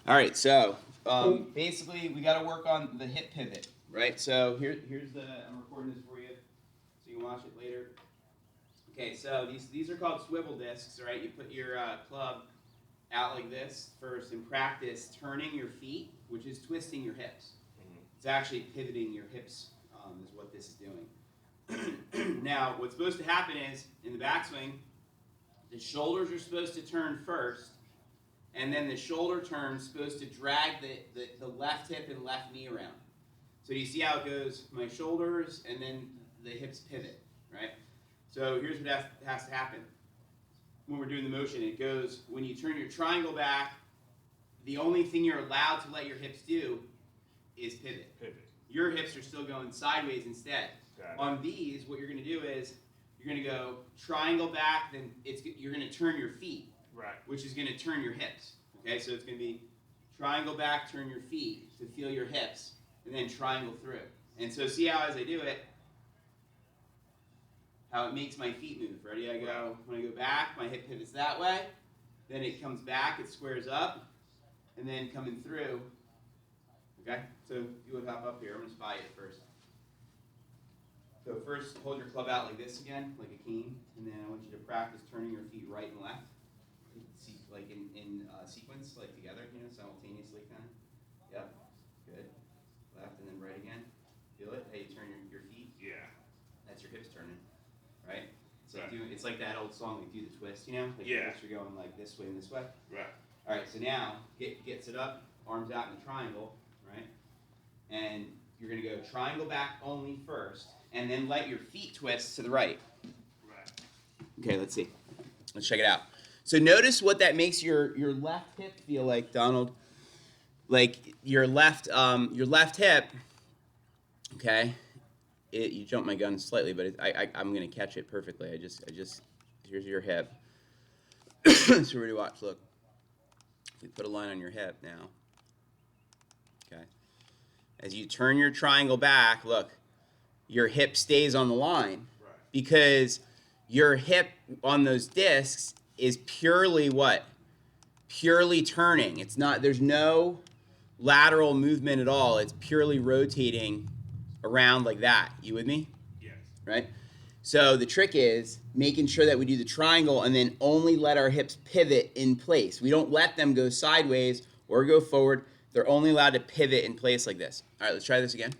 All right, so basically we got to work on the hip pivot, right? So here's I'm recording this for you, so you can watch it later. Okay, so these are called swivel discs, right? You put your club out like this first and practice turning your feet, which is twisting your hips. It's actually pivoting your hips, is what this is doing. Now, what's supposed to happen is, in the backswing, the shoulders are supposed to turn first, and then the shoulder turn is supposed to drag the left hip and left knee around. So you see how it goes? My shoulders, and then the hips pivot, right? So here's what has to happen. When we're doing the motion, it goes, when you turn your triangle back, the only thing you're allowed to let your hips do is pivot. Your hips are still going sideways instead. On these, what you're going to do is you're going to go triangle back, then you're going to turn your feet, right, which is going to turn your hips. Okay, so it's going to be triangle back, turn your feet to feel your hips, and then triangle through. And so see how as I do it, how it makes my feet move. Ready? When I go back, my hip pivots that way, then it comes back, it squares up, and then coming through. Okay, so if you would hop up here, I'm going to spy it first. So first, hold your club out like this again, like a cane, and then I want you to practice turning your feet right and left, like in sequence, like together, simultaneously kind of. Yep, good. Left and then right again. Feel it? Hey, you turn your feet. Yeah. That's your hips turning, right? It's like that old song, like Do the Twist, Like your hips are going like this way and this way. Right. All right, so now gets it up, arms out in a triangle, right? And you're going to go triangle back only first, and then let your feet twist to the right. Right. Okay, let's see. Let's check it out. So notice what that makes your left hip feel like, Donald. Like your left hip. Okay. You jumped my gun slightly, but I'm going to catch it perfectly. I just here's your hip. So ready to watch. Look. We put a line on your hip now. Okay. As you turn your triangle back, look, your hip stays on the line, right, because your hip on those discs is purely what? Purely turning. It's not, there's no lateral movement at all. It's purely rotating around like that. You with me? Yes. Right? So the trick is making sure that we do the triangle and then only let our hips pivot in place. We don't let them go sideways or go forward. They're only allowed to pivot in place like this. All right, let's try this again.